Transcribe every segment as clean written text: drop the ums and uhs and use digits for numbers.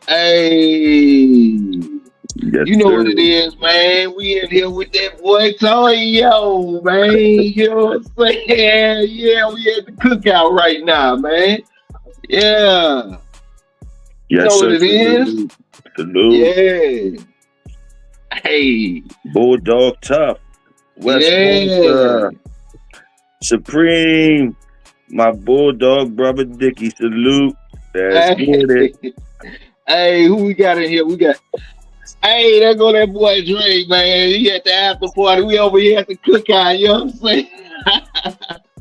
Hey, Yes, you know sir. what it is, man. We in here with that boy Toyo, man. You know what I'm saying? Yeah, we at the cookout right now, man. Yeah, you Yes, know what sir. it is? Salute. Salute. Yeah. Hey, Bulldog Tough. West Coast yeah. Supreme. My Bulldog brother Dickie. Salute. Let's get Hey, it. hey, who we got in here? We got. Hey, there go that boy Drake, man. He at the after party. We over here at the cookout. You know what I'm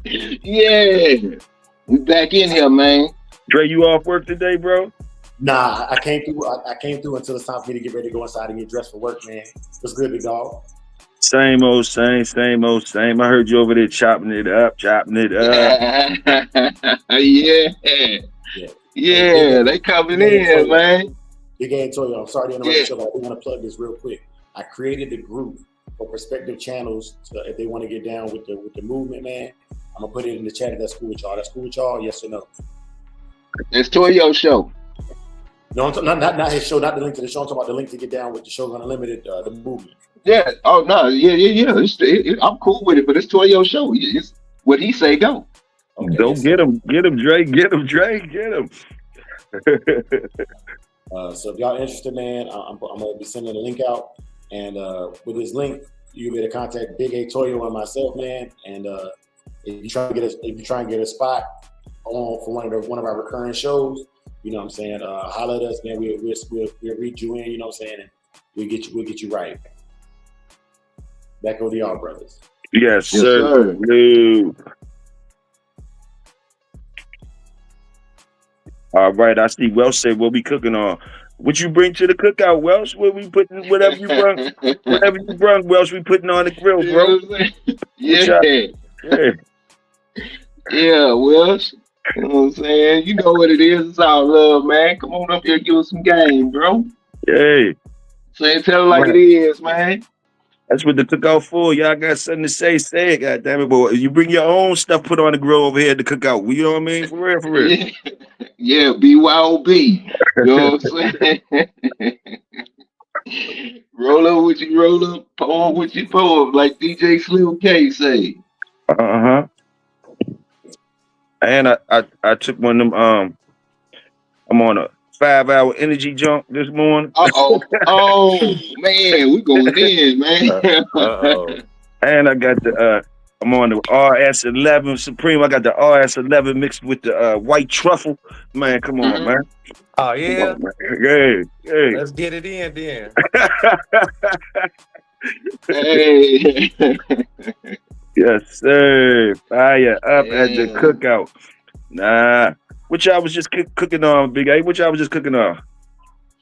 saying? Yeah, we back in here, man. Dre, you off work today, bro? Nah, I came through. I came through until it's time for me to get ready to go inside and get dressed for work, man. What's good, big dog? Same old same, same old same. I heard you over there chopping it up, chopping it up. Yeah, Yeah. yeah, they coming in, man. Big A and Toyo, I'm sorry to interrupt Yeah, the show, but I do want to plug this real quick. I created the group for prospective channels, so if they want to get down with the movement, man. I'm gonna put it in the chat if that's cool with y'all. That's cool with y'all, yes or no? it's Toyo show. No, not his show, not the link to the show. I'm talking about the link to get down with the Shogun Unlimited, the movement. Yeah. Oh no. Yeah. I'm cool with it, but it's Toyo show. It's what he say. Go. Okay, Don't yes, get him, Dre, get him, Dre, get him. So if y'all interested, man, I'm gonna be sending a link out, and with this link, you'll be able to contact Big A Toyo and myself, man. And if you try and get a spot on for one of our recurring shows, you know what I'm saying, holler at us, man. We'll read you in, you know what I'm saying, and we'll get you right. Back over to y'all, brothers. Yes, Yes, sir. sir. Salute. All right, I see Welsh say what we cooking on. What you bring to the cookout, Welsh? What we putting, whatever you brung, Welsh, we putting on the grill, You bro. know what I'm saying? Yeah. Yeah. Yeah. Well, you know what I'm saying? You know what it is. It's all love, man. Come on up here, give us some game, bro. Hey, Say tell it like right. it is, man. That's what the cookout for. Y'all got something to say it, God damn it. But you bring your own stuff, put on the grill over here at the cookout. You know what I mean? For real, for real. Yeah. Yeah, BYOB. You know what I'm saying? Roll up with you, roll up, pull up with you, pull up, like DJ Slim K say. Uh-huh. And I took one of them, I'm on a 5-hour energy jump this morning. Uh-oh. Oh, man, we going in, man. Uh-oh. And I got I'm on the RS11 Supreme. I got the RS11 mixed with the white truffle. Man, come on, man. Oh yeah. Come on, man. Hey. Let's get it in then. Hey. Yes, sir. Fire up at the Yeah. cookout. Nah. What y'all was just cooking on, Big A? What y'all was just cooking on?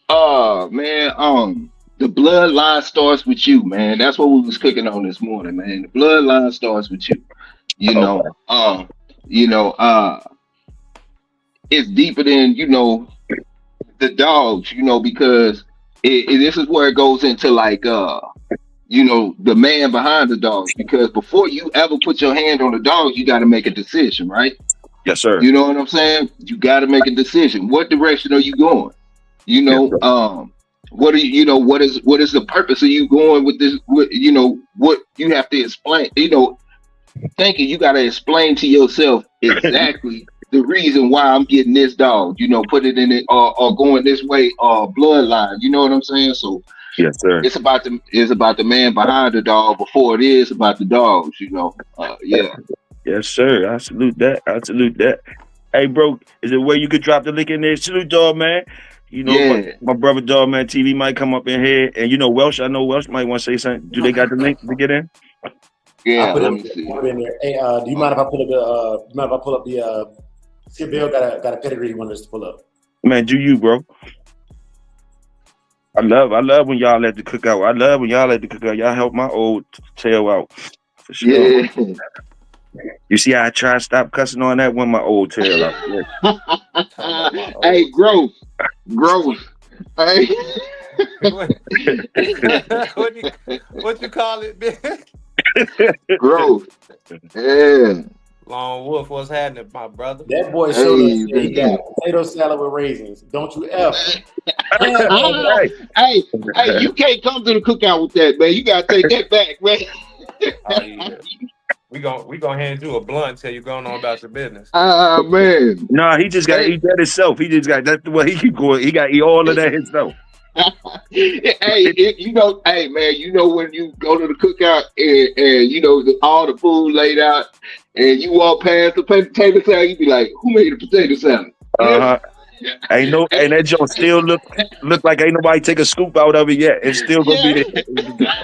Oh, man, the bloodline starts with you, man. That's what we was cooking on this morning, man. The bloodline starts with you. You know, you know, it's deeper than, the dogs, because this is where it goes into like the man behind the dogs, because before you ever put your hand on the dogs, you got to make a decision, right? Yes, sir. You know what I'm saying? You got to make a decision. What direction are you going? What are you, what is the purpose of you going with this? What you have to explain, thinking you got to explain to yourself exactly the reason why I'm getting this dog, put it in it or going this way or bloodline. You know what I'm saying? So yes, sir. it's about the man behind the dog before it is about the dogs, yeah. Yes, sir. I salute that. Hey, bro, is there a way you could drop the link in there? Salute, dog, man. My brother, dog, man, TV might come up in here. And Welsh, I know Welsh might want to say something. Do they got the link to get in? Yeah, let me see. In there. Hey, do you mind if I pull up the Skip Bill got a pedigree he wanted us to pull up? Man, do you, bro? I love when y'all let the cookout. I love when y'all let the cookout. Y'all help my old tail out. For sure. Yeah. You see how I try to stop cussing on that one, my old tail out. Yeah. Hey, growth. Hey. What you call it, man? Growth. Yeah. Lone Wolf, what's happening, my brother? That boy showed us Hey, that he got man. potato salad with raisins. Don't you ever. Hey, you can't come to the cookout with that, man. You gotta take that back, man. Oh yeah. We gonna hand you a blunt until you going on about your business. Man. Nah, he just got to eat that himself. He just got that's the way he keep going. He got to eat all of that himself. Hey man, when you go to the cookout and all the food laid out and you walk past the potato salad, you be like, who made the potato salad? Uh-huh. And that joint still look like ain't nobody take a scoop out of it yet. It's still gonna be there.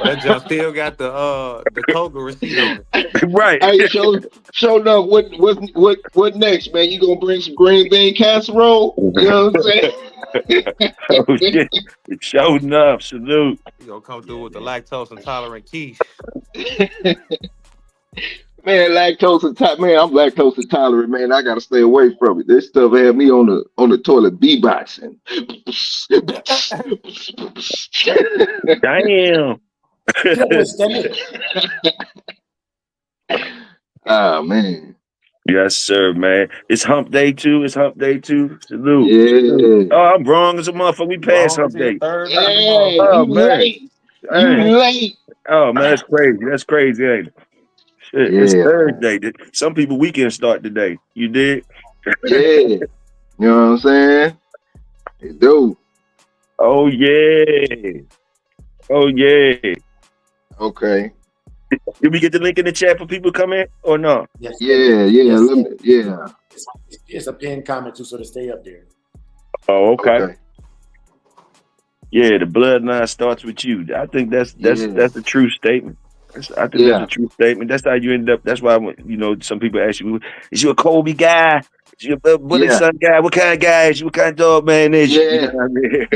That junk still got the Coca receipt on it. Right. Hey, show up. What next, man? You gonna bring some green bean casserole? You know what I'm saying? Oh shit. Showing up. Salute. You gonna come through with the lactose intolerant quiche. Man, lactose intolerant. Man, I'm lactose intolerant, man. I gotta stay away from it. This stuff had me on the toilet beatboxing. Damn. Oh man. Yes, sir, man. It's hump day too. Salute. Yeah. Oh, I'm wrong as a motherfucker. We passed hump day. Hey, Oh, you man. late. Hey. You late. Oh man, that's crazy, ain't it? Shit, Yeah. it's Thursday. Some people weekend start today. You did? Yeah. You know what I'm saying? They do. Oh yeah. Okay. Did we get the link in the chat for people to come in or no? Yes. Yeah. Yes. It's a pinned comment too, so to stay up there. Oh, okay. Yeah, the bloodline starts with you. I think that's a true statement. I think that's a true statement. That's how you end up. That's why some people ask you, "Is you a Kobe guy? Is you a Bully Son guy? What kind of guy is you? What kind of dog man is you?" You know what I mean?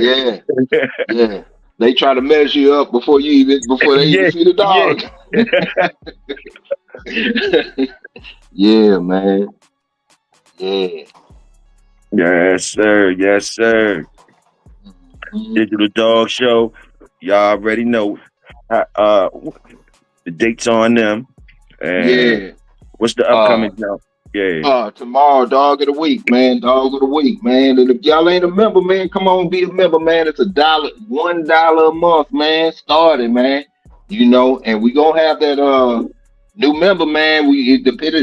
Yeah. They try to measure you up before they even see the dog. Yeah, man. Yeah. Yes, sir. Digital Dog Show. Y'all already know. The dates on them. And what's the upcoming now? Yeah. Tomorrow, Dog of the Week, man. And if y'all ain't a member, man, come on, be a member, man. It's $1 a month, man. Starting, man. And we gonna have that new member, man.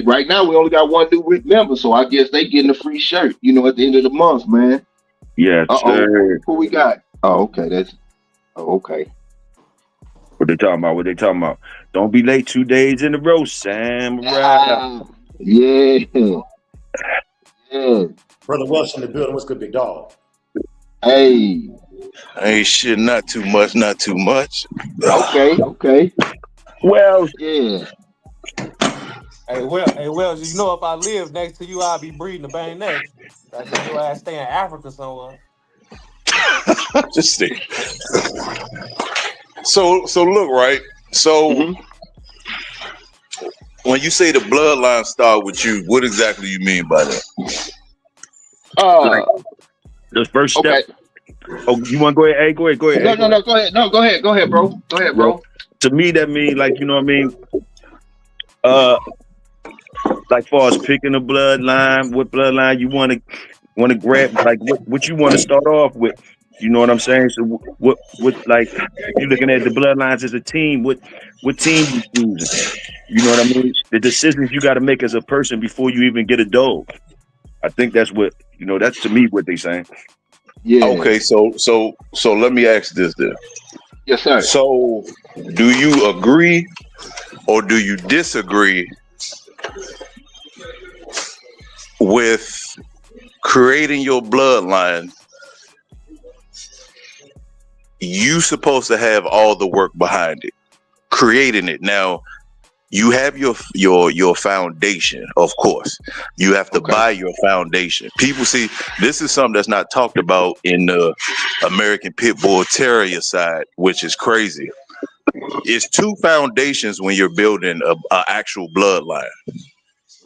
Right now we only got one new member, so I guess they getting a free shirt, at the end of the month, man. Yes, sir. Who we got? Oh, okay. Okay. What they talking about? Don't be late 2 days in a row, Samurai. Yeah. Brother Welsh in the building. What's good, big dog? Hey. Hey, shit, not too much. Okay. Well, yeah. Hey, Wells, if I live next to you, I'll be breeding a bang next. That's if your ass stay in Africa somewhere. Just see. So look, right? So when you say the bloodline start with you, what exactly you mean by that? The first step. Okay. Oh, you want to go ahead? Hey, go ahead. No, go ahead. No, go ahead, bro. Well, to me, that means like far as picking a bloodline, what bloodline you want to grab, like what you want to start off with. You know what I'm saying? So what like if you're looking at the bloodlines as a team, what team you choosing? You know what I mean? The decisions you got to make as a person before you even get a dog. I think that's what that's to me what they saying. Yeah. Okay, so let me ask this then. Yes, sir. So do you agree or do you disagree with creating your bloodline? You supposed to have all the work behind it, creating it. Now, you have your foundation, of course. You have to buy your foundation. People see this is something that's not talked about in the American Pit Bull Terrier side, which is crazy. It's two foundations when you're building a actual bloodline.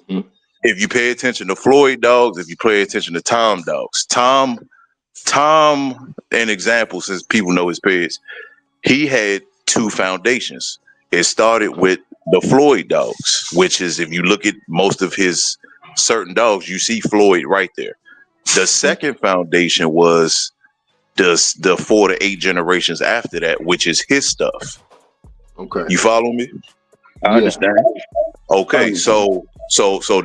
Mm-hmm. If you pay attention to Floyd dogs, if you pay attention to Tom dogs, Tom, an example, since people know his pets, he had two foundations. It started with the Floyd dogs, which is, if you look at most of his certain dogs, you see Floyd right there. The second foundation was the 4 to 8 generations after that, which is his stuff. Okay. You follow me? I understand. Okay, so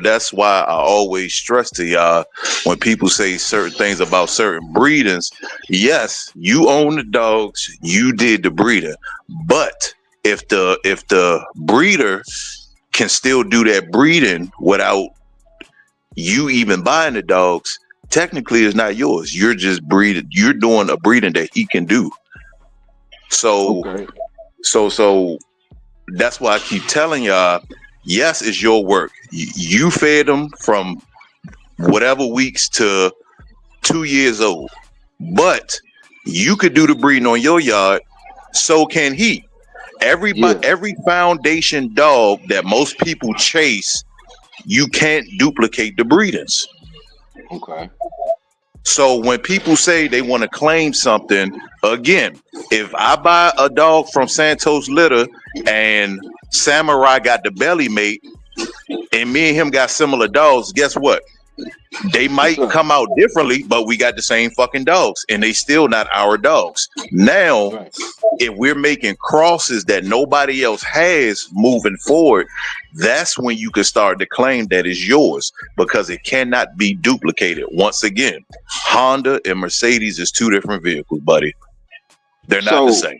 that's why I always stress to y'all when people say certain things about certain breedings. Yes, you own the dogs, you did the breeding, but if the breeder can still do that breeding without you even buying the dogs, technically it's not yours. You're just breeding. You're doing a breeding that he can do. So, so that's why I keep telling y'all, yes, it's your work. You fed them from whatever weeks to 2 years old, but you could do the breeding on your yard. So can he. Every foundation dog that most people chase, you can't duplicate the breedings. Okay. So when people say they want to claim something, again, if I buy a dog from Santos Litter and Samurai got the belly mate and me and him got similar dogs, guess what? They might come out differently, but we got the same fucking dogs and they still not our dogs. Now, if we're making crosses that nobody else has moving forward, that's when you can start to claim that is yours, because it cannot be duplicated. Once again, Honda and Mercedes is 2 different vehicles, buddy. They're not the same.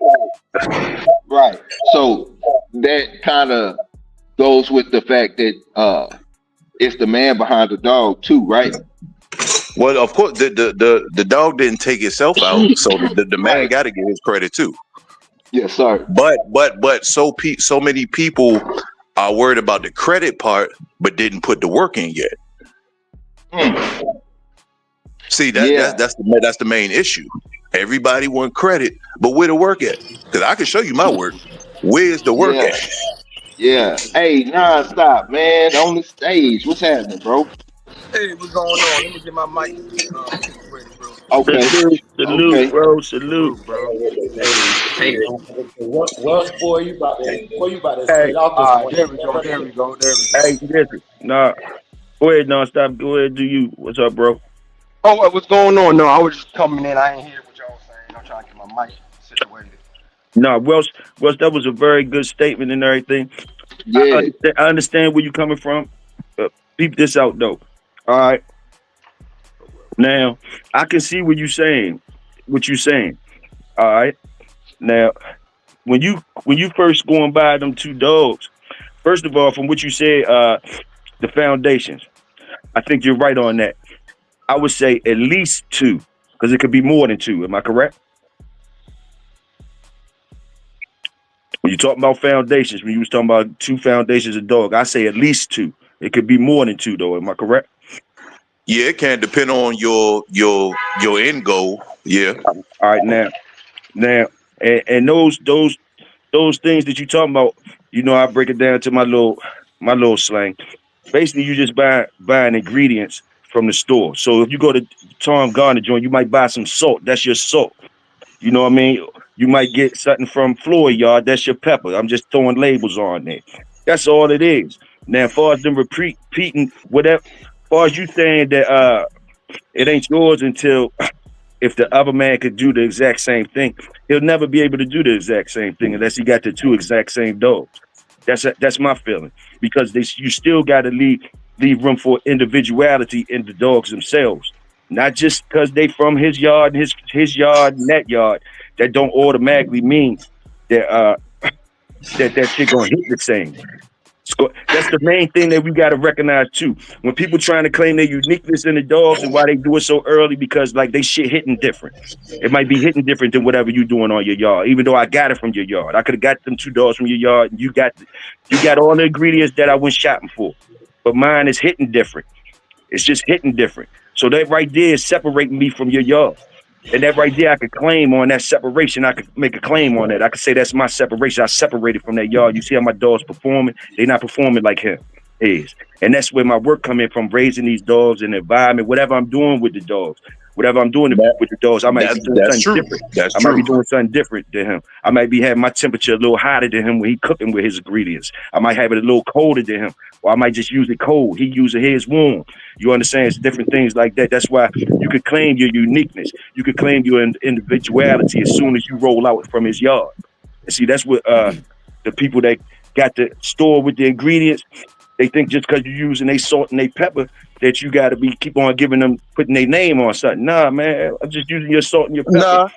Right. So that kind of goes with the fact that it's the man behind the dog too, right? Well, of course, the dog didn't take itself out, so the man got to get his credit too. Yes, sir. But so many people are worried about the credit part, but didn't put the work in yet. See, that's the main issue. Everybody want credit, but where the work at? Because I can show you my work. Where's the work at? Yeah. Hey, non-stop, man. On the stage. What's happening, bro? Hey, what's going on? Let me get my mic ready, bro. Okay. Salute, bro. Salute, bro. Hey, Welsh boy, you about to Hey, There we go. Hey, listen. Nah. Go ahead, non-stop. Go ahead, do you. What's up, bro? Oh, what's going on? No, I was just coming in. I ain't hear what y'all saying. I'm trying to get my mic situated. Nah, Welsh, that was a very good statement and everything. Yeah. I understand where you're coming from. Peep this out, though. All right. Now, I can see what you're saying. All right. Now, when you first going by them 2 dogs, first of all, from what you said, the foundations, I think you're right on that. I would say at least 2, because it could be more than 2. Am I correct? When you talking about foundations, when you was talking about 2 foundations of dog, I say at least 2. It could be more than 2, though. Am I correct? Yeah, it can depend on your end goal. Yeah. All right, now, and those things that you talking about, I break it down to my little slang. Basically, you just buying ingredients from the store. So if you go to Tom Garner joint, you might buy some salt. That's your salt. You know what I mean? You might get something from Floyd Yard. That's your pepper. I'm just throwing labels on there. That's all it is. Now, as far as them repeating whatever, as far as you saying that it ain't yours until if the other man could do the exact same thing, he'll never be able to do the exact same thing unless he got the 2 exact same dogs. That's my feeling, because you still got to leave room for individuality in the dogs themselves. Not just because they from his yard and his yard and that yard, that don't automatically mean that that shit gonna hit the same. That's the main thing that we gotta recognize too. When people trying to claim their uniqueness in the dogs and why they do it so early, because like they shit hitting different. It might be hitting different than whatever you doing on your yard. Even though I got it from your yard, I could have got them 2 dogs from your yard. And you got all the ingredients that I went shopping for, but mine is hitting different. It's just hitting different. So that right there is separating me from your yard. And that right there, I could claim on that separation. I could make a claim on that. I could say that's my separation. I separated from that yard. You see how my dog's performing? They're not performing like him. is. And that's where my work come in from, raising these dogs and the environment, whatever I'm doing with the dogs. Whatever I'm doing with the dogs, I might be doing something different. That's I might be doing something different than him. I might be having my temperature a little hotter than him when he cooking with his ingredients. I might have it a little colder than him, or I might just use it cold. He using his warm. You understand? It's different things like that. That's why you could claim your uniqueness. You could claim your individuality as soon as you roll out from his yard. And see, that's what the people that got the store with the ingredients, they think just because you're using their salt and their pepper that you got to keep on giving them, putting their name on something. Nah, man, I'm just using your salt and your pepper. Nah,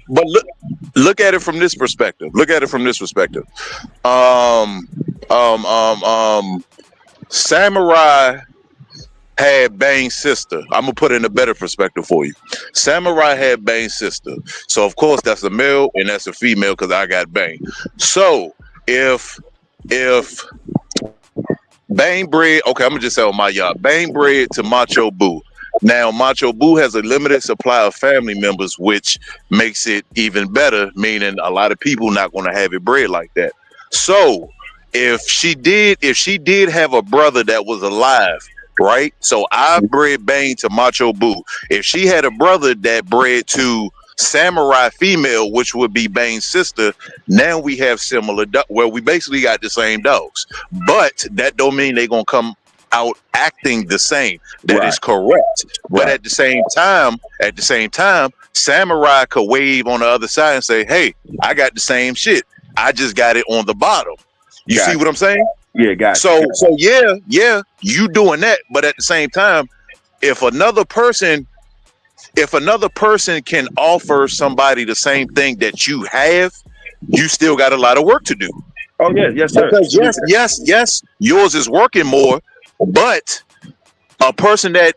but look at it from this perspective. Samurai had Bane's sister. I'm gonna put it in a better perspective for you. Samurai had Bane's sister, so of course that's a male and that's a female because I got Bane. So if Bane bred, okay, I'm gonna just say on my yacht, Bane bred to Macho Boo. Now Macho Boo has a limited supply of family members, which makes it even better, meaning a lot of people not gonna have it bred like that. So if she did have a brother that was alive, right? So I bred Bane to Macho Boo. If she had a brother that bred to Samurai female, which would be Bane's sister, now we have similar well, we basically got the same dogs, but that don't mean they're gonna come out acting the same. That is correct. But at the same time, Samurai could wave on the other side and say, hey, I got the same shit, I just got it on the bottom. You see what I'm saying? Yeah, got it. So yeah, you doing that, but at the same time, if another person can offer somebody the same thing that you have, you still got a lot of work to do. Oh yeah, yes sir. Because yes, yours is working more, but a person that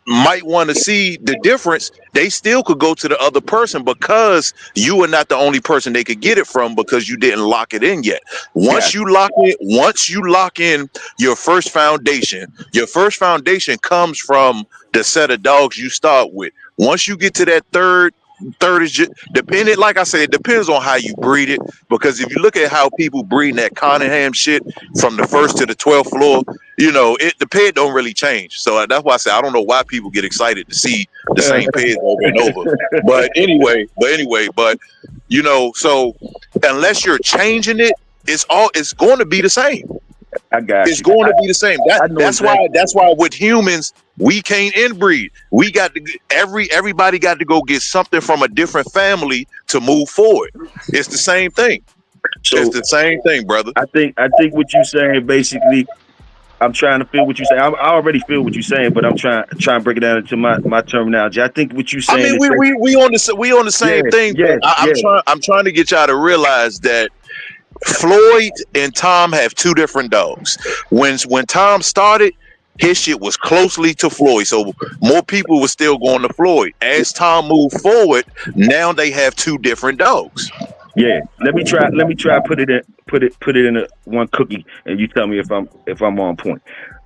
might want to see the difference, they still could go to the other person because you are not the only person they could get it from because you didn't lock it in yet. Once you lock in your first foundation comes from the set of dogs you start with. Once you get to that third is dependent, like I said, it depends on how you breed it, because if you look at how people breed that Cunningham shit from the first to the 12th floor, you know, the pet don't really change. So that's why I say I don't know why people get excited to see the same pet over and over. But anyway, you know, so unless you're changing it, it's going to be the same. I got it's going to be the same. That's why with humans we can't inbreed. We got to everybody got to go get something from a different family to move forward. It's the same thing. So it's the same thing, brother. I think what you're saying basically, I'm trying to feel what you're saying. I already feel what you're saying, but I'm trying to break it down into my terminology. I think what you're saying. I mean, we on the same thing. I'm trying to get y'all to realize that Floyd and Tom have two different dogs. When Tom started, his shit was closely to Floyd, so more people were still going to Floyd. As Tom moved forward, now they have two different dogs. Yeah, let me try put it in a one cookie, and you tell me if I'm on point.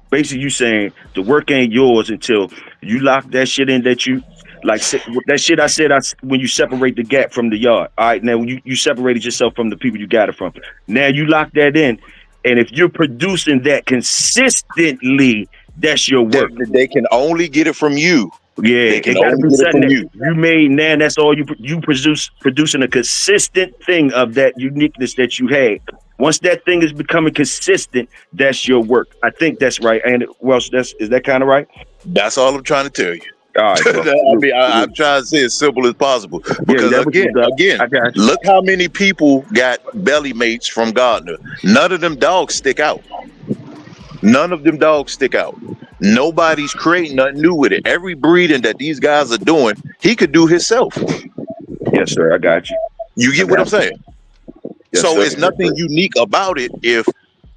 Basically, you saying the work ain't yours until you lock that shit in that you like that shit I said when you separate the gap from the yard. All right, now when you separated yourself from the people you got it from. Now you lock that in, and if you're producing that consistently, that's your work. They can only get it from you. Yeah, they can only get it from you. You made, now that's all you producing a consistent thing of that uniqueness that you had. Once that thing is becoming consistent, that's your work. I think that's right. And Welsh, is that kind of right? That's all I'm trying to tell you. All right, I mean, I'm trying to say it as simple as possible. Because again, look how many people got belly mates from Gardner. None of them dogs stick out. Nobody's creating nothing new with it. Every breeding that these guys are doing, he could do himself. Yes, sir. I got you. You get what I'm saying? Yes, so it's nothing unique about it if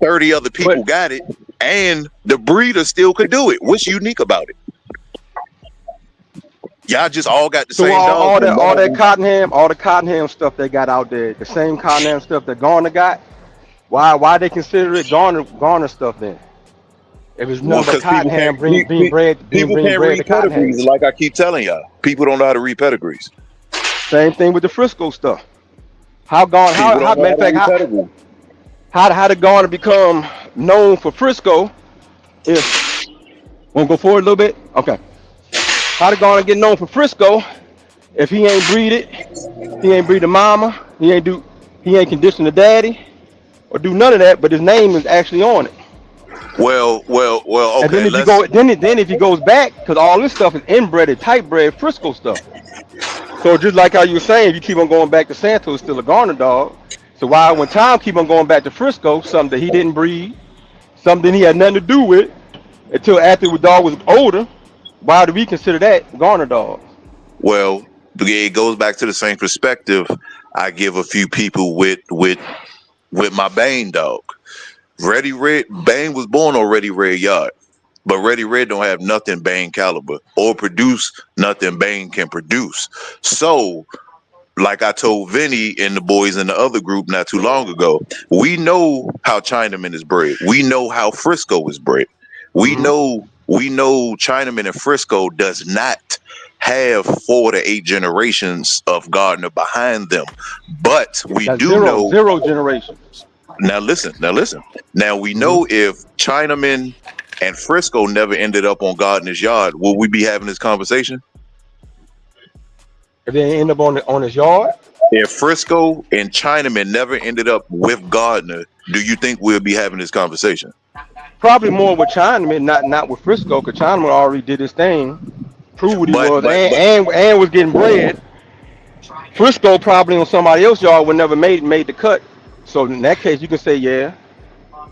30 other people got it and the breeder still could do it. What's unique about it? Y'all just all got the same dog. All the Cottonham stuff they got out there, the same Cottonham stuff that Garner got. Why they consider it Garner stuff then? If it's nothing but Cottonham being bred to pedigrees, like I keep telling y'all, people don't know how to read pedigrees. Same thing with the Frisco stuff. How did Garner become known for Frisco, if want to go forward a little bit? Okay. How the Garner get known for Frisco if he ain't breed it, he ain't breed the mama, he ain't condition the daddy, or do none of that, but his name is actually on it. Well. And Okay. then if you go, then if he goes back, because all this stuff is inbred, type bred Frisco stuff. So just like how you were saying, if you keep on going back to Santos, it's still a Garner dog. So why when Tom keep on going back to Frisco, something that he didn't breed, something he had nothing to do with, until after the dog was older, why do we consider that Garner dogs? Well, it goes back to the same perspective I give a few people with my Bane dog. Ready Red, Bane was born on Ready Red Yard, but Ready Red don't have nothing Bane caliber or produce nothing Bane can produce. So, like I told Vinny and the boys in the other group not too long ago, we know how Chinaman is bred. We know how Frisco is bred. We know Chinaman and Frisco does not have 4 to 8 generations of Gardner behind them, but we That's do know zero generation. Now listen. Now we know if Chinaman and Frisco never ended up on Gardner's yard, will we be having this conversation? If they end up on his yard? If Frisco and Chinaman never ended up with Gardner, do you think we'll be having this conversation? Probably more with Chinaman, not with Frisco, because Chinaman already did his thing, proved what he was, and was getting bred. Frisco probably on somebody else's yard would never made the cut. So in that case, you can say yeah.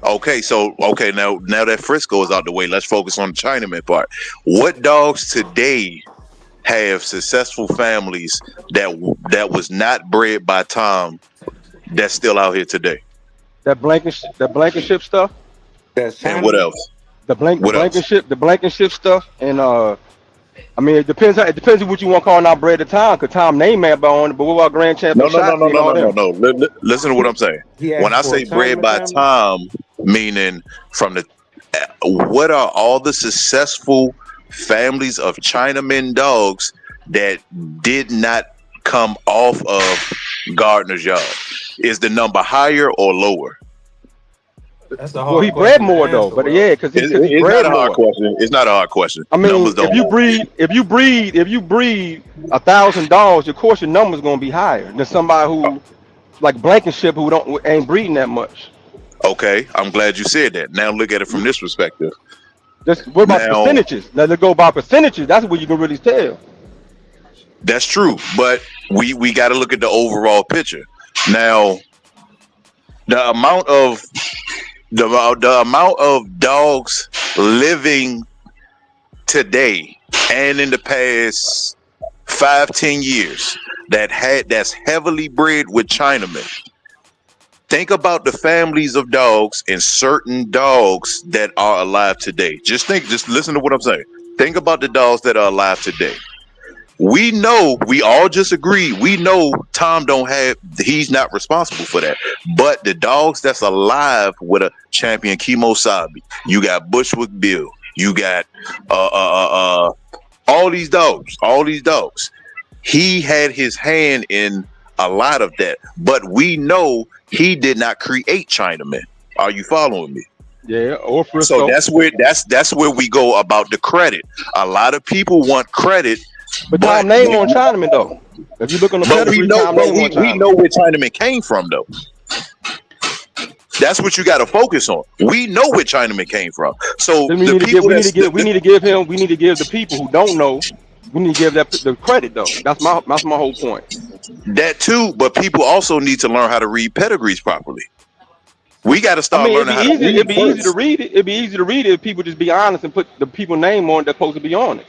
Okay, now that Frisco is out the way, let's focus on the Chinaman part. What dogs today have successful families that was not bred by Tom that's still out here today? That Blankenship stuff. And what else? The Blankenship stuff, and I mean it depends on what you want to call not bred at Tom, because Tom name may be on it, but what about Grand Champion? No. Listen to what I'm saying. When I say bred by Tom, meaning from the what are all the successful families of Chinaman dogs that did not come off of Gardner's yard? Is the number higher or lower? That's a hard well, he bred more though, but yeah, because it's bred not a more. hard question. It's not a hard question. I mean, if you breed 1,000 dogs, of course your number's gonna be higher than somebody who, like Blankenship, who ain't breeding that much. Okay, I'm glad you said that. Now look at it from this perspective. What about percentages? Now let's go by percentages. That's what you can really tell. That's true, but we got to look at the overall picture. Now, the amount of dogs living today and in the past 5-10 years that's heavily bred with Chinamen. Think about the families of dogs and certain dogs that are alive today. Just listen to what I'm saying. Think about the dogs that are alive today. We know, we all just agree, we know Tom he's not responsible for that. But the dogs that's alive with a champion Kemosabe, you got Bushwick Bill, you got all these dogs. He had his hand in a lot of that, but we know he did not create Chinaman. Are you following me? Yeah, or Frisco. So that's where we go about the credit. A lot of people want credit. But Tom name on Chinaman though. If you look on the pedigree, we know where Chinaman came from though. That's what you got to focus on. We know where Chinaman came from. So we need to give the people who don't know. We need to give the credit though. That's my whole point. That too, but people also need to learn how to read pedigrees properly. We got to start learning how to read. It'd be easy to read it. It'd be easy to read it if people just be honest and put the people name on that's supposed to be on it.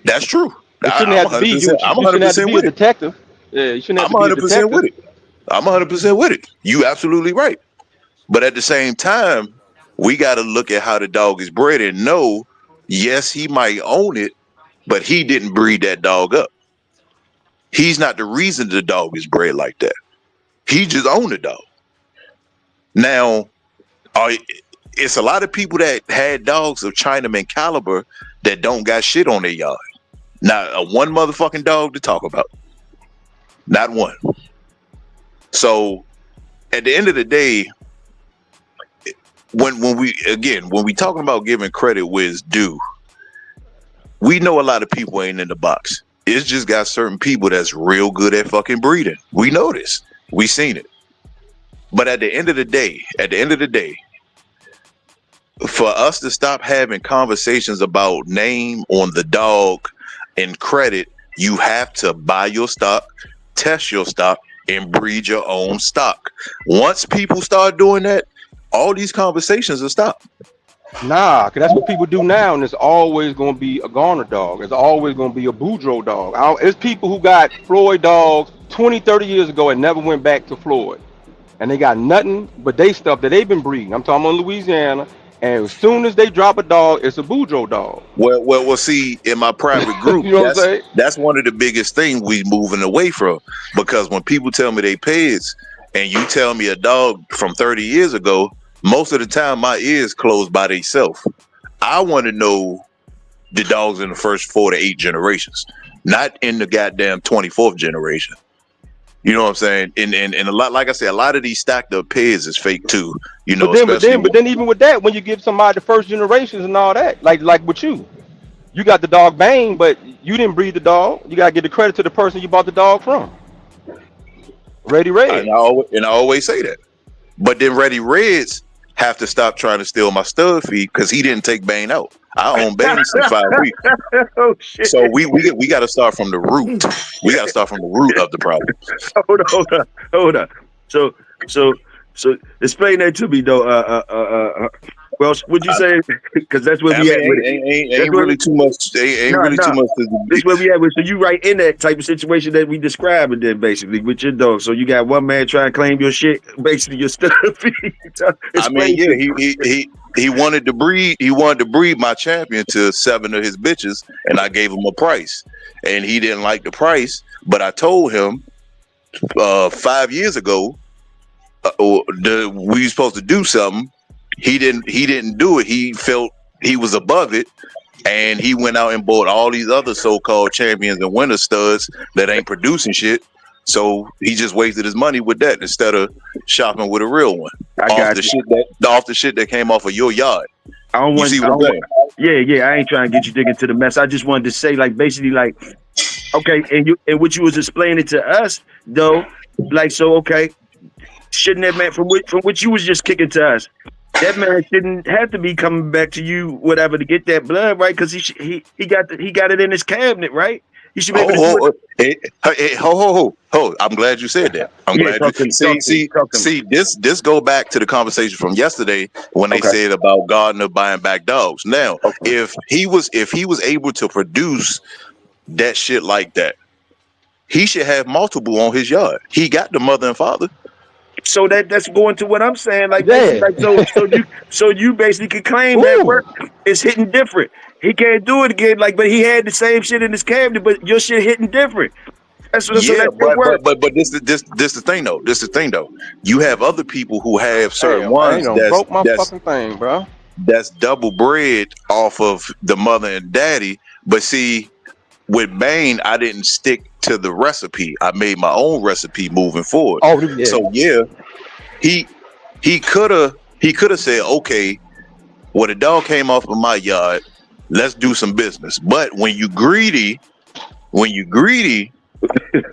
That's true. It shouldn't have to be. You shouldn't have to be a detective. Yeah, you shouldn't have to be a detective. with it. I'm 100% with it. You absolutely right. But at the same time, we got to look at how the dog is bred and know, yes, he might own it, but he didn't breed that dog up. He's not the reason the dog is bred like that. He just owned the dog. Now, it's a lot of people that had dogs of Chinaman caliber that don't got shit on their yard. Not one motherfucking dog to talk about. Not one. So, at the end of the day, when we talking about giving credit where it's due, we know a lot of people ain't in the box. It's just got certain people that's real good at fucking breeding. We know this. We seen it. But at the end of the day, for us to stop having conversations about name on the dog and credit, you have to buy your stock, test your stock, and breed your own stock. Once people start doing that, all these conversations will stop. Nah, because that's what people do now, and it's always going to be a Garner dog. It's always going to be a Boudreaux dog. It's people who got Floyd dogs 20, 30 years ago and never went back to Floyd. And they got nothing but they stuff that they've been breeding. I'm talking about Louisiana. And as soon as they drop a dog, it's a Boudreaux dog. Well, see, in my private group, you know what I'm saying? That's one of the biggest things we moving away from. Because when people tell me they pets, and you tell me a dog from 30 years ago, most of the time my ears closed by themselves. I want to know the dogs in the first 4 to 8 generations, not in the goddamn 24th generation. You know what I'm saying? And a lot, like I said, a lot of these stacked up pairs is fake too. You know, but then even with that, when you give somebody the first generations and all that, like with you got the dog Bane, but you didn't breed the dog. You gotta give the credit to the person you bought the dog from. Ready Red. And I always say that. But then Ready Reds have to stop trying to steal my stud feed because he didn't take Bane out. I own Bane since 5 weeks. Oh shit! So we got to start from the root. We got to start from the root of the problem. Hold on. So explain that to me though. Well, would you say because that's where we at with it? Ain't really too much. Ain't really too much. This is where we at with. So you right in that type of situation that we described, and then basically with your dog. So you got one man trying to claim your shit, basically your stuff. I mean, yeah, he wanted to breed. He wanted to breed my champion to 7 of his bitches, and I gave him a price, and he didn't like the price. But I told him 5 years ago we were supposed to do something. He didn't do it. He felt he was above it, and he went out and bought all these other so-called champions and winter studs that ain't producing shit. So he just wasted his money with that instead of shopping with a real one. Off the shit that came off of your yard. I don't want. Yeah. I ain't trying to get you digging to the mess. I just wanted to say, like, basically, like, okay, and what you was explaining to us though, like, so okay, shouldn't that man from which you was just kicking to us? That man shouldn't have to be coming back to you, whatever, to get that blood, right? Because he got it in his cabinet, right? He should be able to do it. I'm glad you said that. I'm glad you see this go back to the conversation from yesterday when they said about Gardner buying back dogs. Now, if he was able to produce that shit like that, he should have multiple on his yard. He got the mother and father. So that's going to what I'm saying. Like, so you basically could claim that work is hitting different. He can't do it again. Like, but he had the same shit in his cabinet, but your shit hitting different. That's what. Yeah, but this the thing though. This is the thing though. You have other people who have certain ones broke my fucking thing, bro. That's double bred off of the mother and daddy. But see, with Bane, I didn't stick to the recipe. I made my own recipe moving forward. Oh, yeah. So yeah, he could have said, okay, well, the dog came off of my yard, let's do some business. But when you greedy and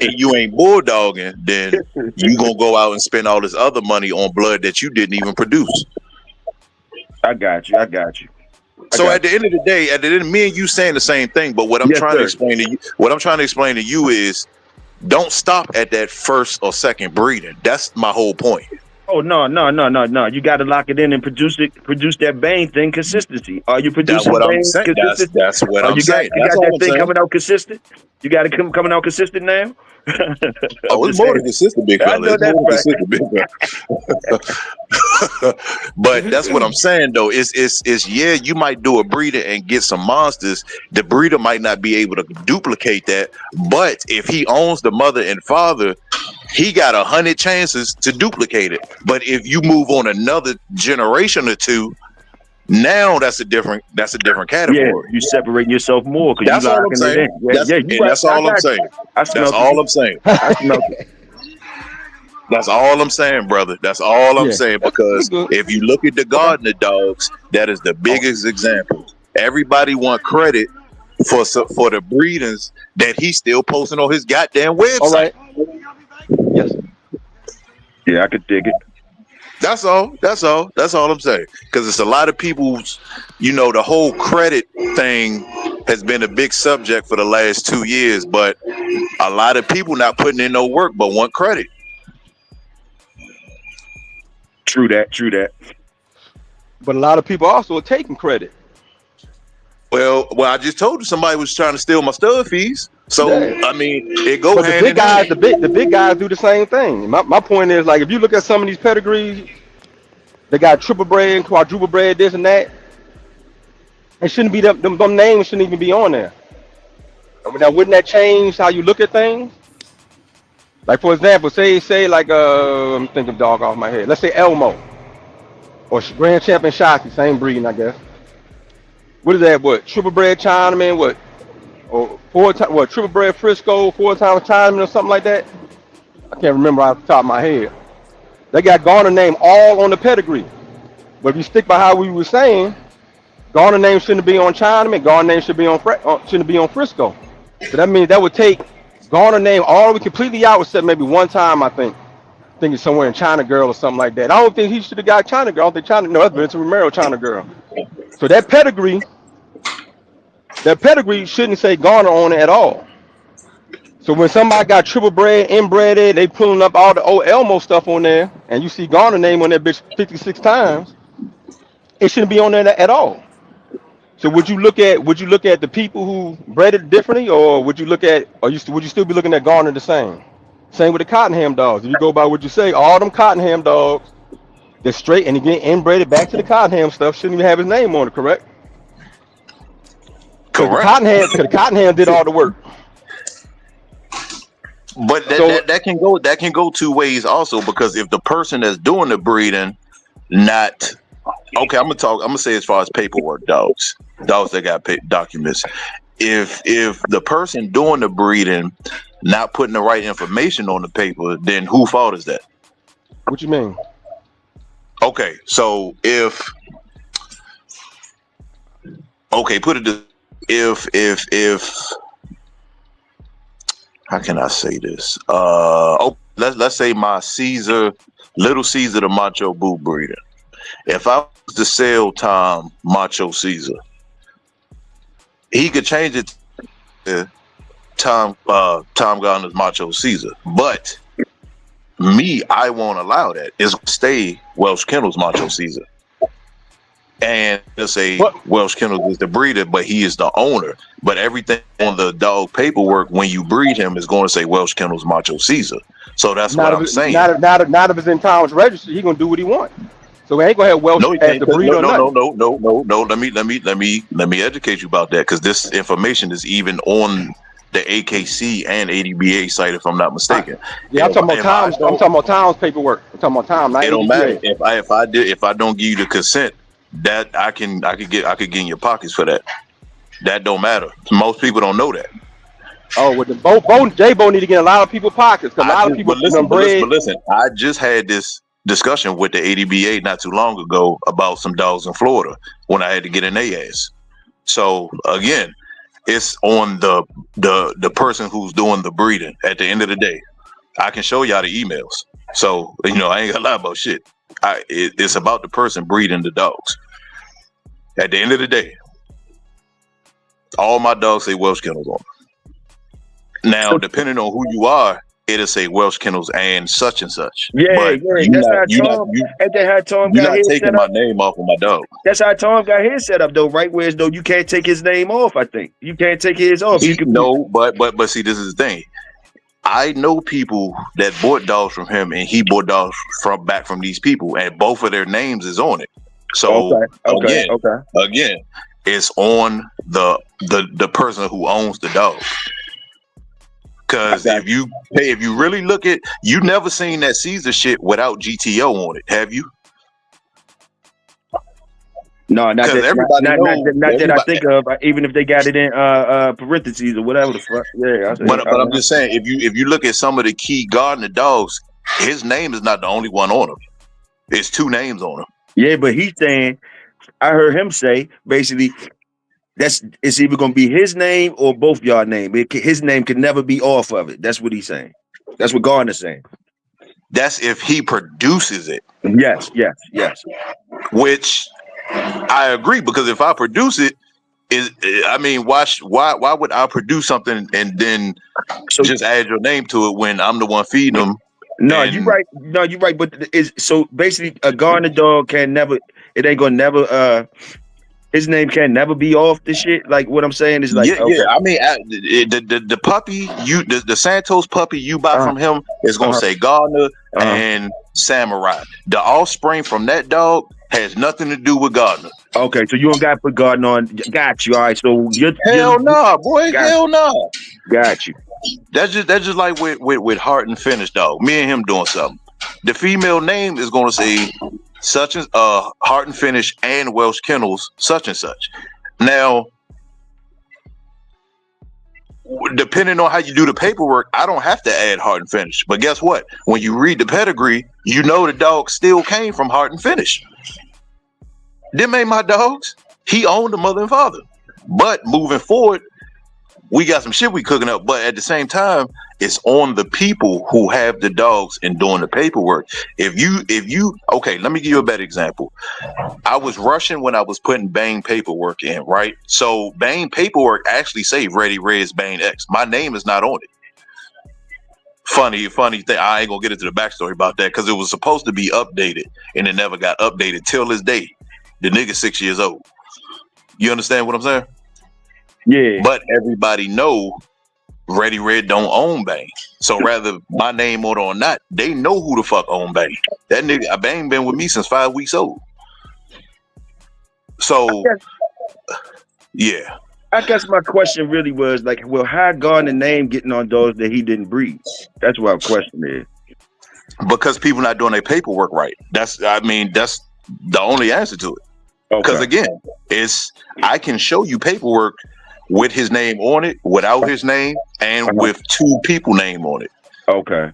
you ain't bulldogging, then you gonna go out and spend all this other money on blood that you didn't even produce. I got you. So at the end of the day, me and you saying the same thing, but what I'm trying to explain to you is don't stop at that first or second breeding. That's my whole point. Oh no. You gotta lock it in and produce that Bane thing consistency. Are you producing Bane consistent? That's what I'm saying. You got that thing coming out consistent? You got it coming out consistent now? It's more than consistent, big fella. But that's what I'm saying though. It's yeah, you might do a breeder and get some monsters. The breeder might not be able to duplicate that, but if he owns the mother and father, he got 100 chances to duplicate it. But if you move on another generation or two, now that's a different category. Yeah, you separating yourself more because that's all I'm saying. That's all I'm saying. That's all I'm saying. That's all I'm saying, brother. That's all I'm saying, because if you look at the Gardner dogs, that is the biggest example. Everybody want credit for the breedings that he's still posting on his goddamn website. All right. Yes. Yeah, I could dig it. That's all. That's all I'm saying. Because it's a lot of people's, the whole credit thing has been a big subject for the last 2 years, but a lot of people not putting in no work but want credit. True that. But a lot of people also are taking credit. Well, I just told you somebody was trying to steal my stud fees. So I mean, it goes but hand in hand. The big guys do the same thing. My point is, like, if you look at some of these pedigrees, they got triple bred and quadruple bred, this and that. It shouldn't be them names shouldn't even be on there. I mean, now wouldn't that change how you look at things? Like, for example, say like I'm thinking dog off my head. Let's say Elmo or Grand Champion Shocky, same breeding, I guess. What is that? What, triple bred Chinaman? What? Or triple bred Frisco, 4-time Chinaman or something like that? I can't remember off the top of my head. They got Garner name all on the pedigree. But if you stick by how we were saying, Garner name shouldn't be on Chinaman. Garner name shouldn't be on Frisco. So that means that would take Garner name all the way completely out, except maybe one time, I think. I think it's somewhere in China Girl or something like that. I don't think he should have got China Girl. I don't think that's Vincent Romero China Girl. So that pedigree shouldn't say Garner on it at all. So when somebody got triple bred, inbred, they pulling up all the old Elmo stuff on there, and you see Garner name on that bitch 56 times, it shouldn't be on there at all. So would you look at the people who bred it differently, or would you still be looking at Garner the same? Same with the Cottonham dogs. If you go by what you say, all them Cottonham dogs, they're straight, and again inbred back to the Cottonham stuff, shouldn't even have his name on it, correct? Correct. Because the Cottonham did all the work. But that can go two ways also, because if the person that's doing the breeding not okay, I'm gonna say as far as paperwork, dogs that got documents. If the person doing the breeding not putting the right information on the paper, then whose fault is that? What you mean? Okay, so if how can I say this? Let's say my Little Caesar the Macho Boo breeder. If I was to sell Tom Macho Caesar, he could change it to Tom Gardner's Macho Caesar. But me, I won't allow that. It's stay Welsh Kennels Macho Caesar. And let's say Welsh Kennels is the breeder, but he is the owner. But everything on the dog paperwork when you breed him is going to say Welsh Kennels Macho Caesar. So that's what I'm saying. Not if it's in Tom's registry, he's gonna do what he wants. So we ain't gonna have Welsh as the breeder. No. Let me educate you about that, because this information is even on the AKC and ADBA site, if I'm not mistaken. Yeah, I'm talking about Tom's paperwork. I'm talking about Tom. It don't matter if I don't give you the consent. That I could get in your pockets for that. That don't matter. Most people don't know that. Oh, with the J-Bo need to get a lot of people's pockets. A lot of people. But listen, I just had this discussion with the ADBA not too long ago about some dogs in Florida when I had to get in their ass. So again, it's on the person who's doing the breeding. At the end of the day, I can show y'all the emails. So I ain't gonna lie about shit. It's about the person breeding the dogs. At the end of the day, all my dogs say Welsh Kennels on them. Now, depending on who you are, it'll say Welsh Kennels and such and such. Yeah. That's how Tom got his taking my name off of my dog. That's how Tom got his set up, though, right? Whereas though you can't take his name off. I think you can't take his off. But see, this is the thing. I know people that bought dogs from him, and he bought dogs back from these people, and both of their names is on it. So again, it's on the person who owns the dog. Because if you really look at, you never seen that Caesar shit without GTO on it, have you? No, not that I think of. Even if they got it in parentheses or whatever the fuck. Yeah, but I'm just saying, if you look at some of the key Gardner dogs, his name is not the only one on him. It's 2 names on him. Yeah, but he's saying, I heard him say basically it's either gonna be his name or both y'all name. His name can never be off of it. That's what he's saying. That's what Gardner's saying. That's if he produces it. Yes. Which I agree, because if I produce it, why would I produce something and then just add your name to it when I'm the one feeding them? No, you're right. No, you're right. But so basically, a Gardner dog can never. It ain't gonna never. His name can never be off the shit. Like what I'm saying is like, okay. I mean, the puppy the Santos puppy you buy from him is gonna say Gardner and Samurai. The offspring from that dog has nothing to do with Gardner. Okay, so you don't got to put Gardner on. Got you. All right. So hell no, boy. Hell no. Got you. That's just like with Heart and Finish dog. Me and him doing something. The female name is gonna say such as Heart and Finish and Welsh Kennels, such and such. Now, depending on how you do the paperwork, I don't have to add Heart and Finish. But guess what? When you read the pedigree, you know the dog still came from Heart and Finish. Them ain't my dogs. He owned the mother and father. But moving forward, we got some shit we cooking up. But at the same time, it's on the people who have the dogs and doing the paperwork. If you okay, let me give you a better example. I was rushing when I was putting Bang paperwork in, right? So Bang paperwork actually say Ready Reds Bang X. My name is not on it. Funny thing. I ain't gonna get into the backstory about that because it was supposed to be updated and it never got updated till this day. The nigga 6 years old. You understand what I'm saying? Yeah. But everybody know Ready Red don't own Bang. So rather my name on it or not, they know who the fuck own Bang. That nigga Bang been with me since 5 weeks old. So yeah. I guess my question really was like, well, how Gardner name getting on dogs that he didn't breed? That's what our question is. Because people not doing their paperwork right. That's the only answer to it. Because again, I can show you paperwork with his name on it, without his name, and with 2 people name on it. Okay.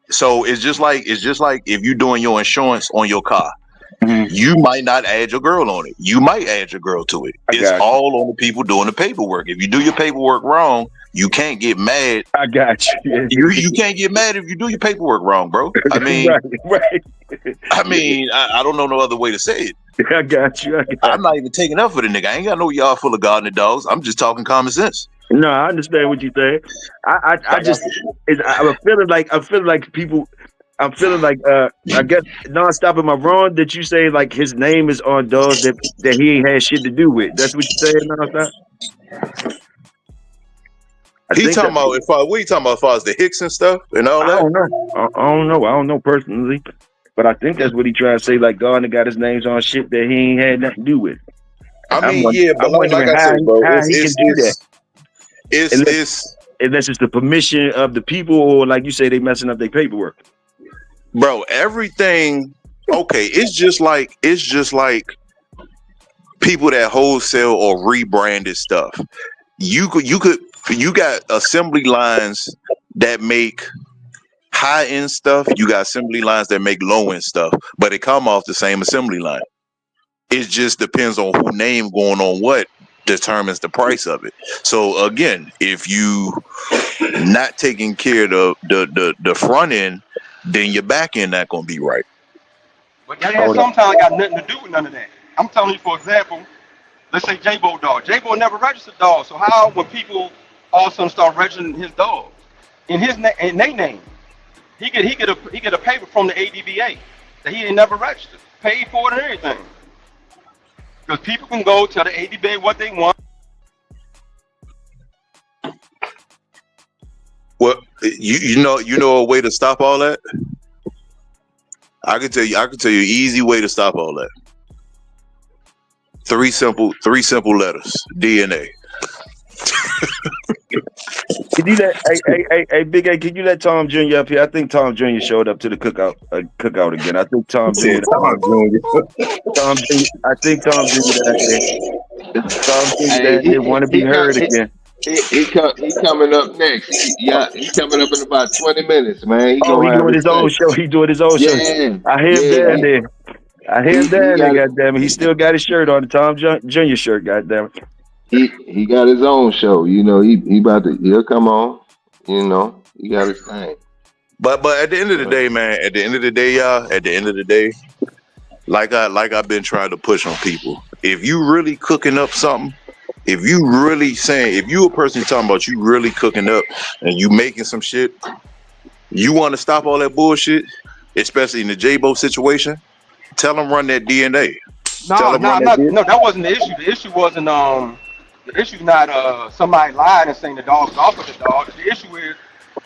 So it's just like if you're doing your insurance on your car, you might not add your girl on it. You might add your girl to it. It's all on the people doing the paperwork. If you do your paperwork wrong, you can't get mad. I got you. You can't get mad if you do your paperwork wrong, bro. I mean, right. I mean, I don't know no other way to say it. I got you. I'm not even taking up for the nigga. I ain't got no y'all full of Gardner dogs. I'm just talking common sense. No, I understand what you're saying. I'm feeling like people. I'm feeling like I guess nonstop. Am I wrong that you say like his name is on dogs that he ain't had shit to do with? That's what you're saying nonstop. What are you talking about as far as the Hicks and stuff and all that? I don't know personally, but I think that's what he tried to say. Like Gardner got his names on shit that he ain't had nothing to do with. But like I said, bro, unless it's the permission of the people, or like you say, they messing up their paperwork. Bro, everything. Okay, it's just like people that wholesale or rebranded stuff. You got assembly lines that make high end stuff. You got assembly lines that make low end stuff, but it come off the same assembly line. It just depends on who name going on what determines the price of it. So again, if you not taking care of the front end, then your back end not gonna be right. But that sometimes got nothing to do with none of that. I'm telling you, for example, let's say J-Bo dog. J-Bo never registered dogs. So how when people all of a sudden start registering his dogs in his in their name, he get a paper from the ADVA that he ain't never registered, paid for it and everything. Because people can go tell the ADVA what they want. Well, you know a way to stop all that? I can tell you an easy way to stop all that. Three simple letters. DNA. Can you let Big A? Can you let Tom Jr. up here? I think Tom Jr. showed up to the cookout again. I think Tom Jr. I think Tom Jr. Tom Jr. want to be heard again. He coming up next. He coming up in about 20 minutes, man. He Oh, he gonna have doing his his own thing. show. He doing his own show. Yeah, I hear him yeah. down there. I hear him He down there, got goddamn it. He still got his shirt on, the Tom Jr. shirt, goddamn it. he got his own show. You know, he about to he'll come on. You know, he got his thing. But at the end of the day, man, at the end of the day, y'all, at the end of the day, like I've been trying to push on people, if you really cooking up something, if you really saying, if you a person talking about you really cooking up and you making some shit, you want to stop all that bullshit, especially in the J-Bo situation, tell them run that DNA. No, that wasn't the issue. The issue wasn't the issue not somebody lied and saying the dog's off of the dog. The issue is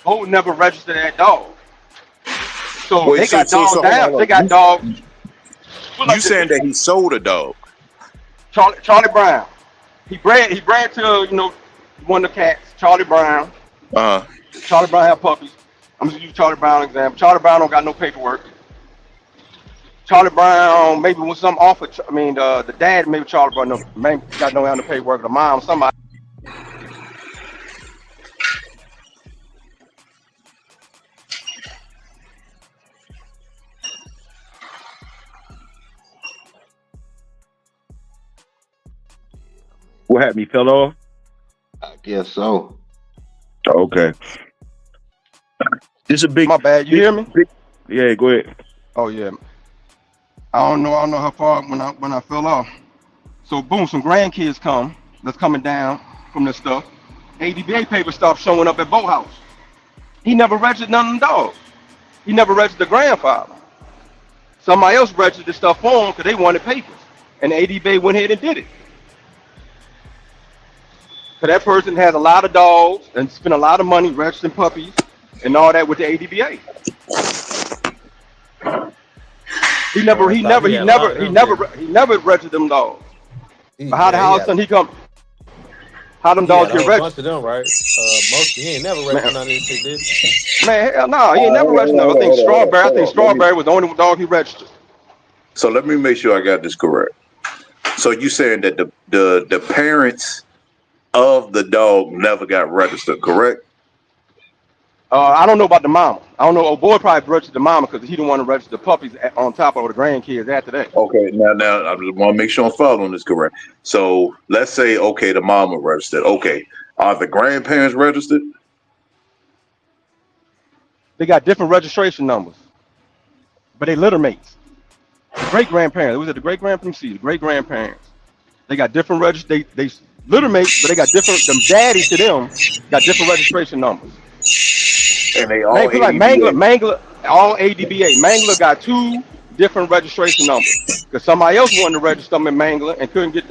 Bo never registered that dog. So Wait, they got so dogs hold down. on. They got dogs. You saying that he sold a dog? Charlie Brown. He bred to, you know, one of the cats, Charlie Brown. Charlie Brown have puppies. I'm just use Charlie Brown example. Charlie Brown don't got no paperwork. Charlie Brown maybe was some offer. I mean, the dad maybe Charlie Brown maybe got no have no paperwork. The mom, somebody. What happened? He fell off? I guess so. Okay. This is a big. My bad. You hear me? Yeah, go ahead. Oh yeah. I don't know how far when I fell off. So boom, some grandkids that's coming down from this stuff. ADBA paper stopped showing up at Bo house. He never registered none of them dogs. He never registered the grandfather. Somebody else registered this stuff for him because they wanted papers. And the ADBA went ahead and did it. So that person has a lot of dogs and spent a lot of money registering puppies and all that with the ADBA. He never registered them dogs. But how the hell son he come? How them dogs get registered? Bunch of them, right? Most he ain't never registered none of these shit, did he? Man, hell no, he ain't never registered them. I think Strawberry was the only dog he registered. So let me make sure I got this correct. So you saying that the parents of the dog never got registered, correct? I don't know about the mama. I don't know. Oh, boy probably registered the mama because he didn't want to register the puppies on top of the grandkids after that. Okay, now I just want to make sure I'm following this correct. So let's say, okay, the mama registered. Okay, are the grandparents registered? They got different registration numbers, but they litter mates. Great grandparents. Was it the great grandparents? The great grandparents. They got different they litter mates, but they got different. Them daddies to them got different registration numbers. And they all like Mangler, all ADBA. Mangler got 2 different registration numbers because somebody else wanted to register them in Mangler and couldn't get,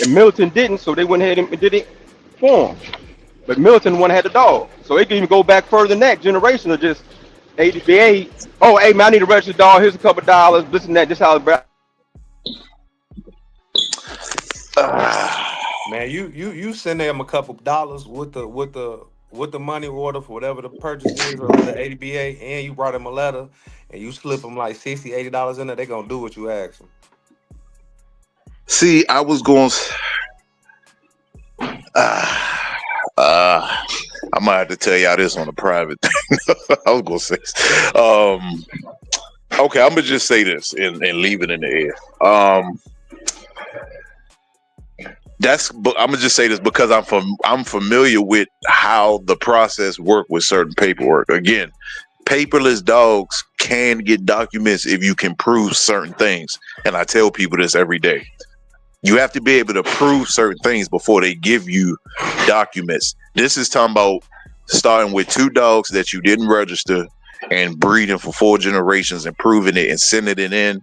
and Milton didn't, so they went ahead and did it for him. But Milton one had the dog, so it can even go back further than that generation of just ADBA. Oh, hey man, I need to register the dog. Here's a couple $, this and that. This how it's. Man, you send them a couple $, with the money order for whatever the purchase is or the ADBA, and you brought them a letter, and you slip them like $60, $80 in there, they gonna do what you ask them. See, I was going. I might have to tell y'all this on a private thing. I was gonna say. Okay, I'm gonna just say this and leave it in the air. I'm gonna just say this because I'm familiar with how the process works with certain paperwork. Again, paperless dogs can get documents if you can prove certain things, and I tell people this every day. You have to be able to prove certain things before they give you documents. This is talking about starting with 2 dogs that you didn't register and breeding for 4 generations and proving it and sending it in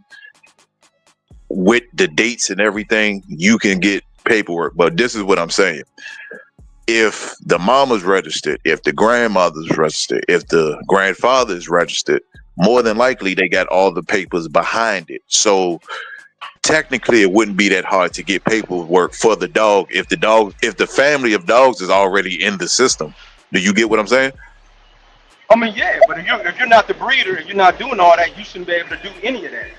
with the dates and everything. You can get paperwork, but this is what I'm saying. If the mama's registered, if the grandmother's registered, if the grandfather is registered, more than likely they got all the papers behind it. So technically it wouldn't be that hard to get paperwork for the dog if the family of dogs is already in the system. Do you get what I'm saying? I mean, yeah, but if you're not the breeder and you're not doing all that, you shouldn't be able to do any of that.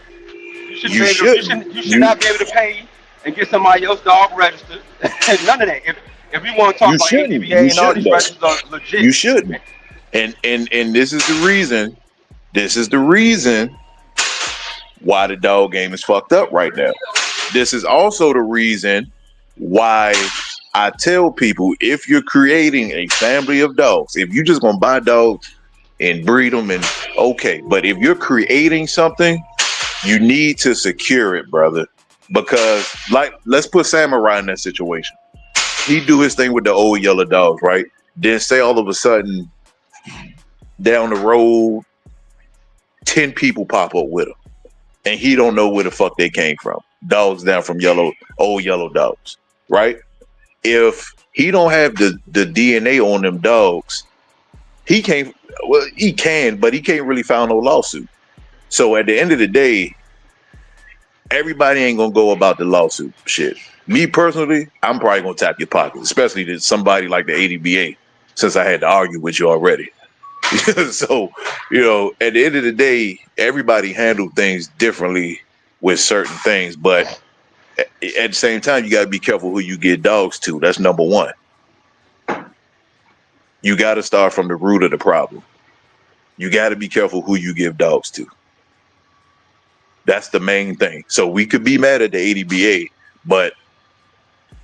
You should not be able to pay and get somebody else's dog registered. None of that. If we want to talk You about shouldn't. ADBA You and all shouldn't these though. registers are legit. You shouldn't. And this is the reason. This is the reason why the dog game is fucked up right now. This is also the reason why I tell people, if you're creating a family of dogs, if you're just gonna buy dogs and breed them, and okay, but if you're creating something, you need to secure it, brother. Because, like, let's put Samurai in that situation. He do his thing with the old yellow dogs, right? Then say all of a sudden down the road 10 people pop up with him and he don't know where the fuck they came from. Dogs down from old yellow dogs, right? If he don't have the DNA on them dogs, he can't, well, he can, but he can't really file no lawsuit. So at the end of the day, everybody ain't gonna go about the lawsuit shit. Me personally, I'm probably gonna tap your pockets, especially to somebody like the ADBA, since I had to argue with you already. So, you know, at the end of the day, everybody handle things differently with certain things, but at the same time, you gotta be careful who you give dogs to. That's number one. You gotta start from the root of the problem. You gotta be careful who you give dogs to. That's the main thing. So we could be mad at the ADBA, but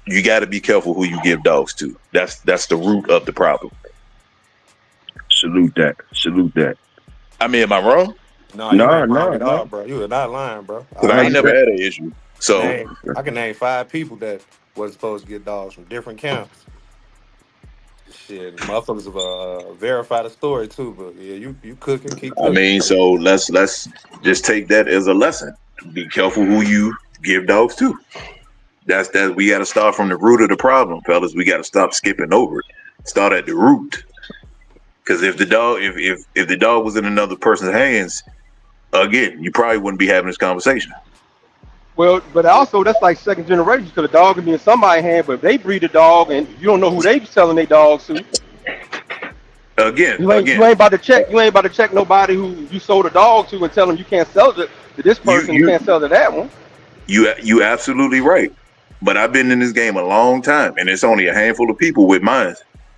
you got to be careful who you give dogs to. That's the root of the problem. Salute that. Salute that. I mean, am I wrong? No, you ain't wrong at all, bro. You are not lying, bro. Because I ain't never had an issue. So I can name 5 people that wasn't supposed to get dogs from different camps. Shit, motherfuckers have verified the story too, but yeah, you cooking, keep cooking. I mean, so let's just take that as a lesson. Be careful who you give dogs to. That's we got to start from the root of the problem, fellas. We got to stop skipping over it. Start at the root. Because if the dog, if the dog was in another person's hands, again, you probably wouldn't be having this conversation. Well, but also that's like second generation, because the dog can be in somebody's hand, but if they breed a dog and you don't know who they selling their dogs to. Again, you ain't about to check. You ain't about to check nobody who you sold a dog to and tell them you can't sell it to this person. You can't sell to that one. You absolutely right. But I've been in this game a long time, and it's only a handful of people with mine,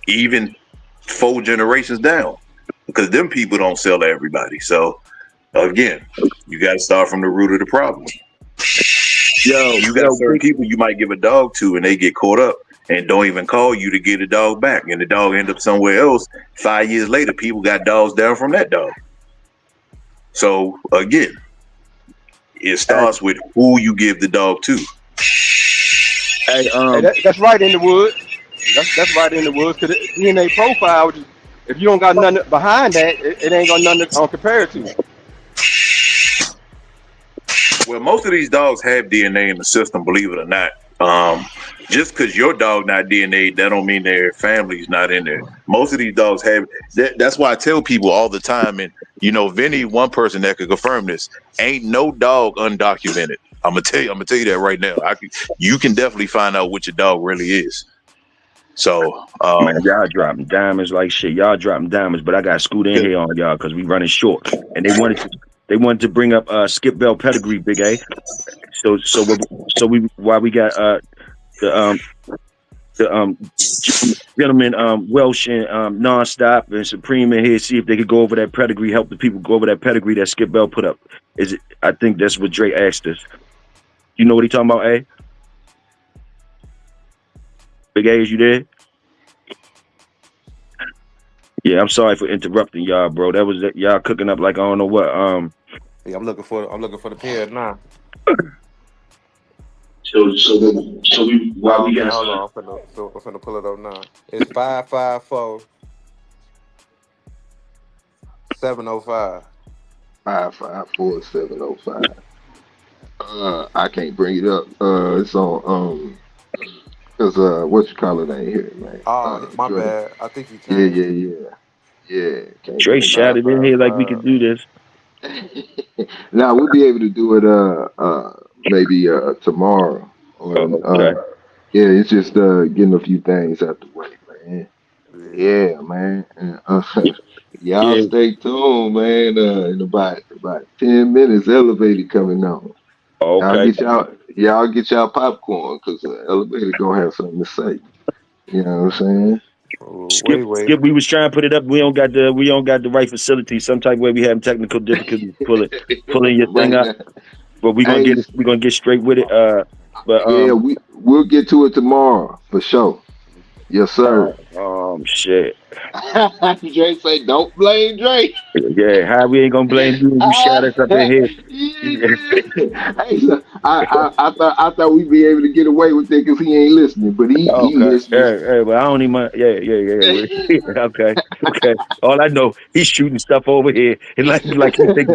even 4 generations down, because them people don't sell to everybody. So again, you got to start from the root of the problem. You got certain people you might give a dog to, and they get caught up and don't even call you to get the dog back, and the dog end up somewhere else. 5 years later, people got dogs down from that dog. So again, it starts with who you give the dog to. Hey, that's right in the woods. That's right in the woods. Because DNA profile, if you don't got nothing behind that, it ain't got nothing to compare it to. Well, most of these dogs have DNA in the system, believe it or not. Just because your dog not DNA, that don't mean their family's not in there. Most of these dogs have. That's why I tell people all the time, and you know, Vinny, one person that could confirm this, ain't no dog undocumented. I'm gonna tell you that right now. You can definitely find out what your dog really is. So, man, y'all dropping diamonds like shit. Y'all dropping diamonds, but I got scooted in here on y'all because we running short, and they wanted to bring up Skip Bell pedigree, Big A. So we while we got the gentleman Welsh and Nonstop and Supreme in here, see if they could go over that pedigree, help the people go over that pedigree that Skip Bell put up. I think that's what Dre asked us. You know what he talking about, A? Big A, is you there? Yeah, I'm sorry for interrupting y'all, bro. That was y'all cooking up like I don't know what. Yeah, I'm looking for the pen now. So we while we got. Hold on, I'm finna pull it up now. It's 554 705. 554 705. I can't bring it up. It's on because what you call it ain't here, man. Oh, my bad. I think you can. Yeah. Dre shouted in here like we could do this. Now we'll be able to do it maybe tomorrow. Yeah, it's just getting a few things out the way, man. Yeah, man. Y'all stay tuned, man. In about 10 minutes, elevator coming on. Okay. Y'all get y'all popcorn because the elevator gonna have something to say. You know what I'm saying? Skip, we was trying to put it up. We don't got the right facility. Some type of way we having technical difficulties pulling your thing Right up. now. But we're gonna get straight with it. Yeah, we'll get to it tomorrow for sure. Yes, sir. Shit. Drake say, don't blame Drake. Yeah, how we ain't gonna blame you? You shot us up in here. Hey, so I thought we'd be able to get away with it because he ain't listening, but he listening. Hey, but I don't even. Yeah. Okay. All I know, he's shooting stuff over here, and like he think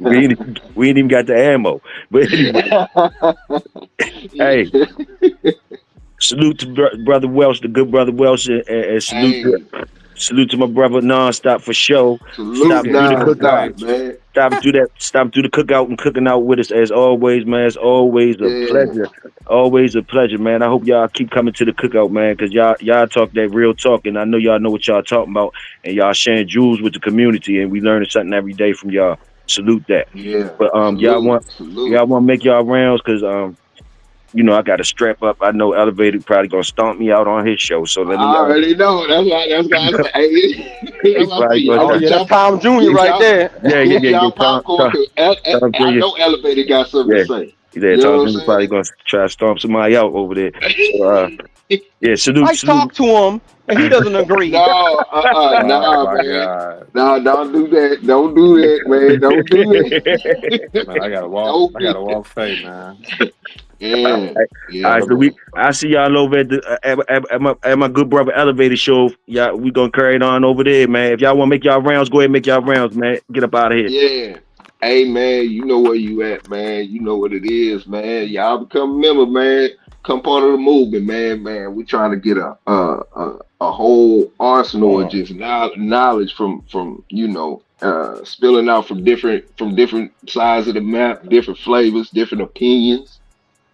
we ain't even got the ammo. But anyway, hey. Salute to brother Welsh, the good brother Welsh, and salute to my brother Nonstop for show. Salute Nonstop, man. Stop through the cookout and cooking out with us as always, man. It's always a pleasure. Always a pleasure, man. I hope y'all keep coming to the cookout, man, because y'all talk that real talk, and I know y'all know what y'all talking about, and y'all sharing jewels with the community, and we learning something every day from y'all. Salute that. Yeah. But y'all want to make y'all rounds because you know, I got to strap up. I know Elevator probably gonna stomp me out on his show. So let me. I already know. That's why I say. That's Tom Jr. right there. Yeah. Popcorn. I know Elevator got something to say. Yeah, Tom Jr. probably gonna try to stomp somebody out over there. So, salute. I talk to him, and he doesn't agree. No, man. No, don't do that. Don't do that, man. Don't do that. Man, I gotta walk fake, man. Yeah. All right, so I see y'all over at my good brother Elevator show. Yeah, we gonna carry it on over there, man. If y'all want to make y'all rounds, go ahead and make y'all rounds, man. Get up out of here. Yeah. Hey, man, you know where you at, man. You know what it is, man. Y'all become a member, man. Come part of the movement, man. We trying to get a whole arsenal of just knowledge from spilling out from different sides of the map, different flavors, different opinions,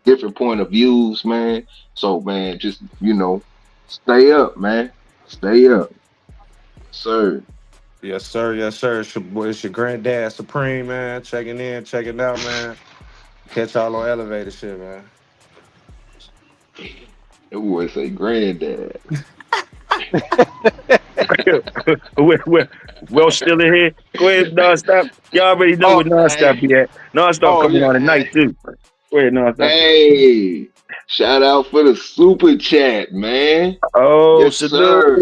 different point of views, man. So, man, just, stay up, man. Stay up. Sir. Yes, sir. It's your granddad Supreme, man. Checking in, checking out, man. Catch y'all on Elevator shit, man. That boy say granddad. Well, still in here. Go ahead, Nonstop. Y'all already know where Nonstop be at. Nonstop coming on tonight, too. Go ahead, Nonstop. Hey, shout out for the super chat, man. Oh, yes, sir.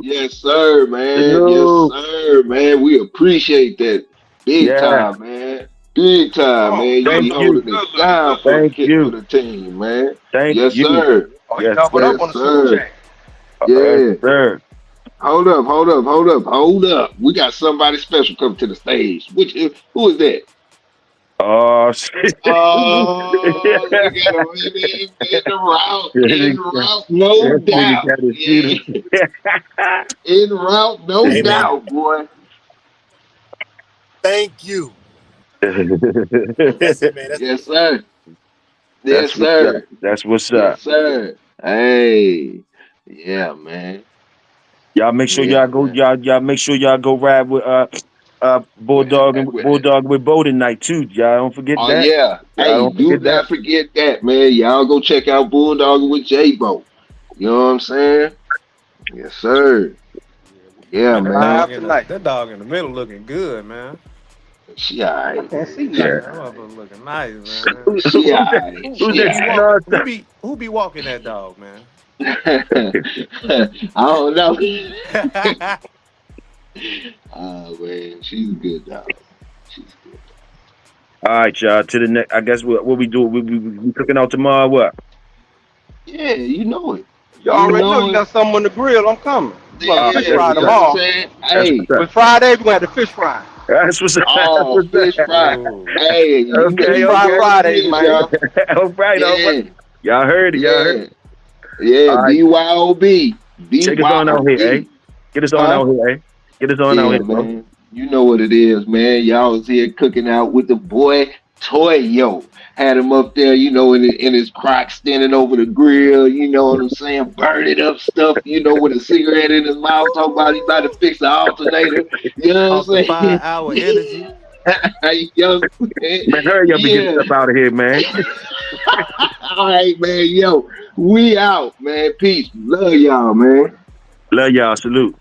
Yes, sir, man. Salute. Yes, sir, man. We appreciate that big time, man. Big time, man. Thank you holding it down for the team, man. Yes, sir. Yes, sir. Yeah. Sir. Hold up. We got somebody special coming to the stage. Who is that? Oh, shit. Oh, we got him in the route, no doubt. In route, no doubt, boy. Thank you. That's it, man. Yes, sir. Yes, sir. That's what's up. Yes, sir. Hey, yeah, man. Y'all make sure y'all go. Y'all make sure y'all go ride with Bulldog with Bo tonight too. Y'all don't forget that. Oh yeah. Hey, do not forget that, man. Y'all go check out Bulldog with J-Bo. You know what I'm saying? Yes, sir. Yeah, man. That dog in the middle looking good, man. She alright. I can't see That motherfucker looking nice, man. Who be walking that dog, man? I don't know. Oh man, she's a good dog. All right, y'all. To the next. I guess what we do? We cooking out tomorrow. What? Yeah, you know it. You already know you got something on the grill. I'm coming. Fish fry tomorrow. Hey, with Friday we gonna have the fish fry. That's what's up. Oh, fish fry. Hey, okay, Fridays, man. All right. Y'all heard it. Y'all heard it. Yeah, BYOB. Check us on out here, eh? Get us on out here, eh? Get us on out here, man. bro. You know what it is, man. Y'all was here cooking out with the boy TOYO. Had him up there, in his Crocs standing over the grill, you know what I'm saying? Burning up stuff, with a cigarette in his mouth, talking about he about to fix the alternator. You know what I'm saying? 5-hour energy. Man, hurry up and get stuff out of here, man. All right, man. We out, man. Peace. Love y'all, man. Love y'all. Salute.